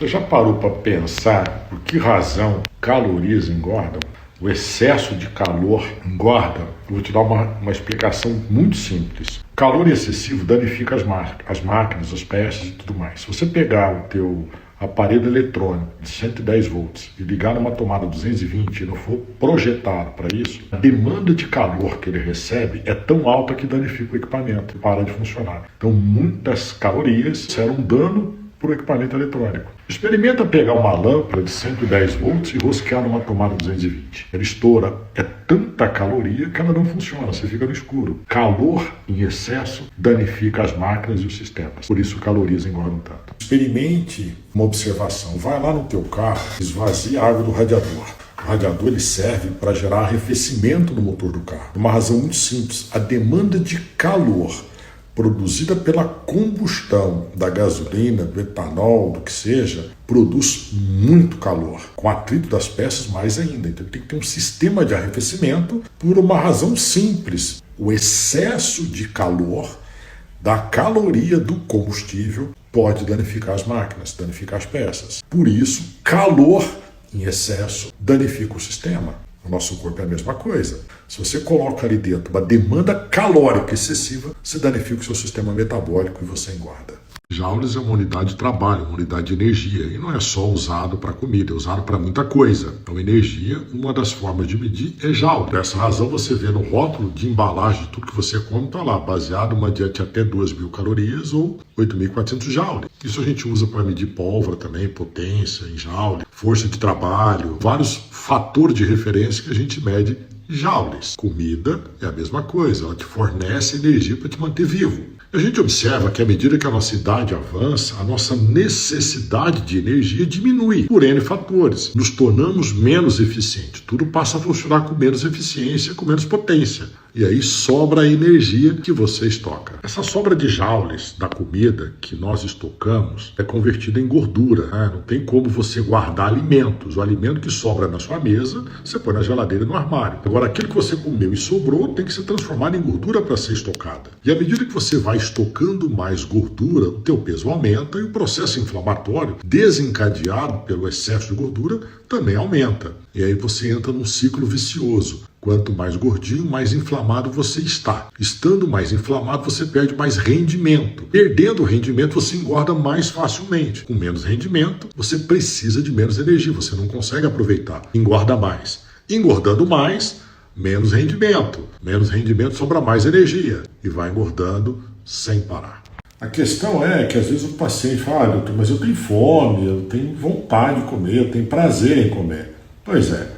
Você já parou para pensar por que razão calorias engordam? O excesso de calor engorda? Eu vou te dar uma explicação muito simples. O calor excessivo danifica as máquinas, as peças e tudo mais. Se você pegar o teu aparelho eletrônico de 110 volts e ligar numa tomada 220 e não for projetado para isso, a demanda de calor que ele recebe é tão alta que danifica o equipamento e para de funcionar. Então muitas calorias serão dano para o equipamento eletrônico. Experimenta pegar uma lâmpada de 110 volts e rosquear numa tomada 220. Ela estoura. É tanta caloria que ela não funciona, você fica no escuro. Calor em excesso danifica as máquinas e os sistemas. Por isso calorias engordam tanto. Experimente uma observação. Vai lá no teu carro, esvazie a água do radiador. O radiador ele serve para gerar arrefecimento no motor do carro. Uma razão muito simples. A demanda de calor produzida pela combustão da gasolina, do etanol, do que seja, produz muito calor. Com atrito das peças, mais ainda. Então tem que ter um sistema de arrefecimento por uma razão simples. O excesso de calor da caloria do combustível pode danificar as máquinas, danificar as peças. Por isso, calor em excesso danifica o sistema. O nosso corpo é a mesma coisa. Se você coloca ali dentro uma demanda calórica excessiva, você danifica o seu sistema metabólico e você engorda. Joules é uma unidade de trabalho, uma unidade de energia, e não é só usado para comida, é usado para muita coisa. Então, energia, uma das formas de medir é joule. Por essa razão, você vê no rótulo de embalagem de tudo que você come, está lá, baseado numa dieta de até 2.000 calorias ou 8.400 joule. Isso a gente usa para medir pólvora também, potência em joule, força de trabalho, vários fatores de referência que a gente mede joules. Comida é a mesma coisa, ela te fornece energia para te manter vivo. A gente observa que à medida que a nossa idade avança, a nossa necessidade de energia diminui por N fatores. Nos tornamos menos eficientes. Tudo passa a funcionar com menos eficiência, com menos potência. E aí sobra a energia que você estoca. Essa sobra de joules da comida que nós estocamos é convertida em gordura. Não tem como você guardar alimentos. O alimento que sobra na sua mesa, você põe na geladeira e no armário. Agora, aquilo que você comeu e sobrou tem que ser transformado em gordura para ser estocada. E à medida que você vai estocando mais gordura, o teu peso aumenta e o processo inflamatório desencadeado pelo excesso de gordura também aumenta. E aí você entra num ciclo vicioso. Quanto mais gordinho, mais inflamado você está. Estando mais inflamado, você perde mais rendimento. Perdendo rendimento, você engorda mais facilmente. Com menos rendimento, você precisa de menos energia, você não consegue aproveitar. Engorda mais. Engordando mais, menos rendimento. Menos rendimento sobra mais energia. E vai engordando sem parar. A questão é que às vezes o paciente fala, doutor, mas eu tenho fome, eu tenho vontade de comer, eu tenho prazer em comer. Pois é.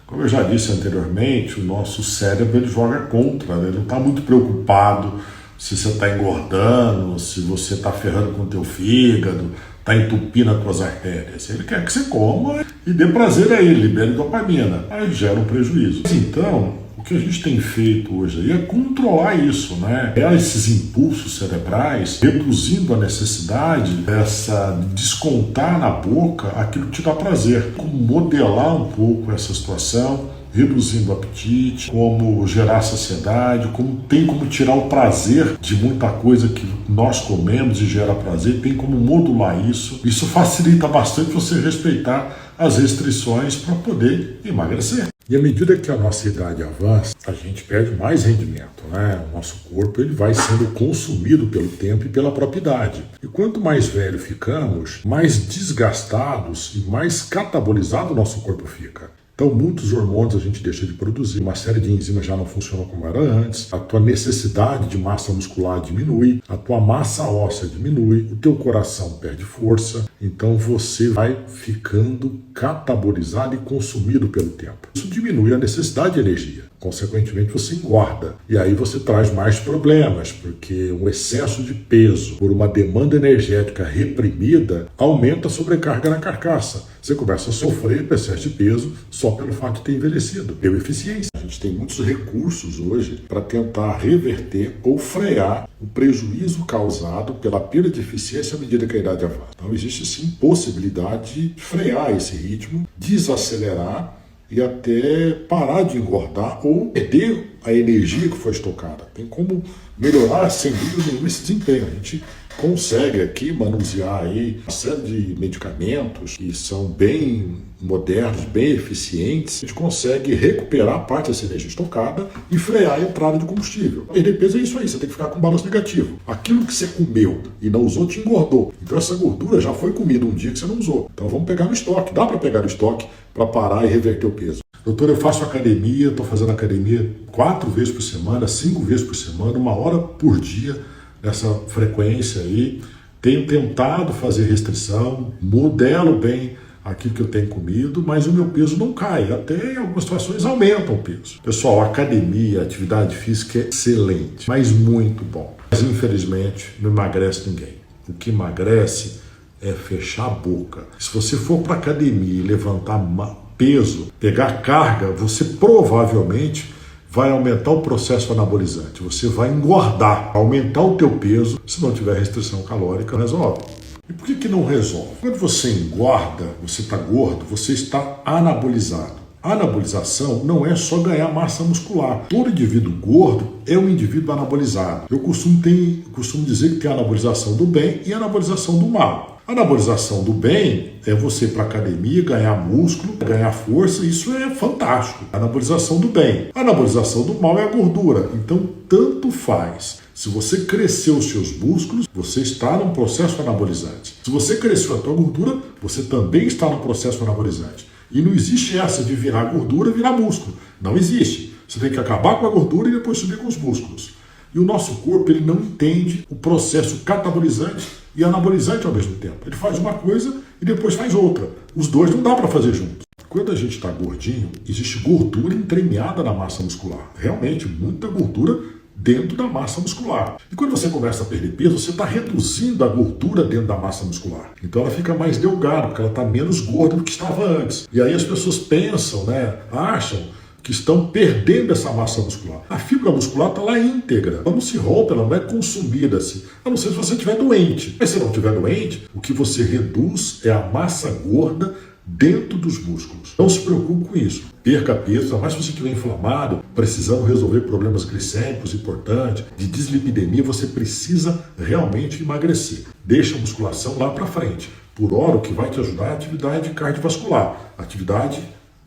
Como eu já disse anteriormente, o nosso cérebro ele joga contra, né? Ele não está muito preocupado se você está engordando, se você está ferrando com o teu fígado, está entupindo as tuas artérias. Ele quer que você coma e dê prazer a ele, libere dopamina. Aí gera um prejuízo. Mas então, o que a gente tem feito hoje aí é controlar isso, né? Esses impulsos cerebrais, reduzindo a necessidade dessa descontar na boca aquilo que te dá prazer. Como modelar um pouco essa situação, reduzindo o apetite, como gerar saciedade, tem como tirar o prazer de muita coisa que nós comemos e gera prazer, tem como modular isso. Isso facilita bastante você respeitar as restrições para poder emagrecer. E à medida que a nossa idade avança, a gente perde mais rendimento, né? O nosso corpo ele vai sendo consumido pelo tempo e pela própria idade. E quanto mais velho ficamos, mais desgastados e mais catabolizado o nosso corpo fica. Então, muitos hormônios a gente deixa de produzir, uma série de enzimas já não funcionam como era antes, a tua necessidade de massa muscular diminui, a tua massa óssea diminui, o teu coração perde força, então você vai ficando catabolizado e consumido pelo tempo. Isso diminui a necessidade de energia. Consequentemente, você engorda. E aí você traz mais problemas, porque um excesso de peso por uma demanda energética reprimida aumenta a sobrecarga na carcaça. Você começa a sofrer excesso de peso só pelo fato de ter envelhecido. Deu eficiência. A gente tem muitos recursos hoje para tentar reverter ou frear o prejuízo causado pela perda de eficiência à medida que a idade avança. Então existe sim possibilidade de frear esse ritmo, desacelerar e até parar de engordar ou perder a energia que foi estocada. Tem como melhorar, sem dúvida nenhuma, esse desempenho. A gente consegue aqui manusear aí uma série de medicamentos que são bem modernos, bem eficientes. A gente consegue recuperar parte dessa energia estocada e frear a entrada de combustível. Perder peso é isso aí, você tem que ficar com balanço negativo. Aquilo que você comeu e não usou te engordou. Então essa gordura já foi comida um dia que você não usou. Então vamos pegar no estoque. Dá para pegar no estoque para parar e reverter o peso. Doutor, eu faço academia, estou fazendo academia 4 vezes por semana, 5 vezes por semana, 1 hora por dia, nessa frequência aí. Tenho tentado fazer restrição, modelo bem aquilo que eu tenho comido, mas o meu peso não cai, até em algumas situações aumenta o peso. Pessoal, a academia, a atividade física é excelente, mas muito bom. Mas infelizmente não emagrece ninguém. O que emagrece é fechar a boca. Se você for para a academia e levantar peso, pegar carga, você provavelmente vai aumentar o processo anabolizante. Você vai engordar, aumentar o teu peso. Se não tiver restrição calórica, resolve. E por que não resolve? Quando você engorda, você está gordo, você está anabolizado. A anabolização não é só ganhar massa muscular. Todo indivíduo gordo é um indivíduo anabolizado. Eu costumo dizer que tem a anabolização do bem e a anabolização do mal. A anabolização do bem é você ir para a academia, ganhar músculo, ganhar força, isso é fantástico. A anabolização do bem. A anabolização do mal é a gordura. Então, tanto faz. Se você cresceu os seus músculos, você está num processo anabolizante. Se você cresceu a tua gordura, você também está num processo anabolizante. E não existe essa de virar gordura e virar músculo. Não existe. Você tem que acabar com a gordura e depois subir com os músculos. E o nosso corpo ele não entende o processo catabolizante e anabolizante ao mesmo tempo. Ele faz uma coisa e depois faz outra. Os dois não dá para fazer juntos. Quando a gente está gordinho, existe gordura entremeada na massa muscular. Realmente, muita gordura dentro da massa muscular. E quando você começa a perder peso, você está reduzindo a gordura dentro da massa muscular. Então ela fica mais delgada, porque ela está menos gorda do que estava antes. E aí as pessoas pensam, acham que estão perdendo essa massa muscular. A fibra muscular está lá íntegra. Ela não se rompe, ela não é consumida assim. A não ser se você estiver doente. Mas se não estiver doente, o que você reduz é a massa gorda dentro dos músculos. Não se preocupe com isso. Perca peso, ainda mais se você estiver inflamado, precisando resolver problemas glicêmicos importantes, de dislipidemia, você precisa realmente emagrecer. Deixa a musculação lá para frente. Por hora, o que vai te ajudar é a atividade cardiovascular, atividade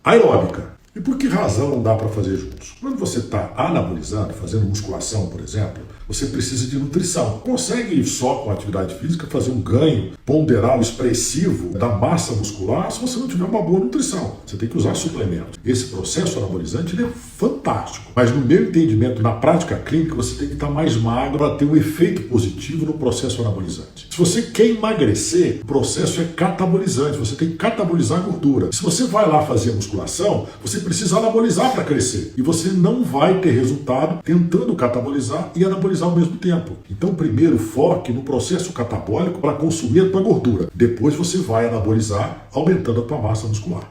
aeróbica. E por que razão não dá para fazer juntos? Quando você está anabolizando, fazendo musculação, por exemplo, você precisa de nutrição. Consegue ir só com a atividade física fazer um ganho ponderal expressivo da massa muscular se você não tiver uma boa nutrição. Você tem que usar suplementos. Esse processo anabolizante ele é fantástico. Mas no meu entendimento, na prática clínica, você tem que estar mais magro para ter um efeito positivo no processo anabolizante. Se você quer emagrecer, o processo é catabolizante. Você tem que catabolizar a gordura. Se você vai lá fazer a musculação, você precisa anabolizar para crescer. E você não vai ter resultado tentando catabolizar e anabolizar ao mesmo tempo. Então, primeiro, foque no processo catabólico para consumir a tua gordura. Depois você vai anabolizar, aumentando a tua massa muscular.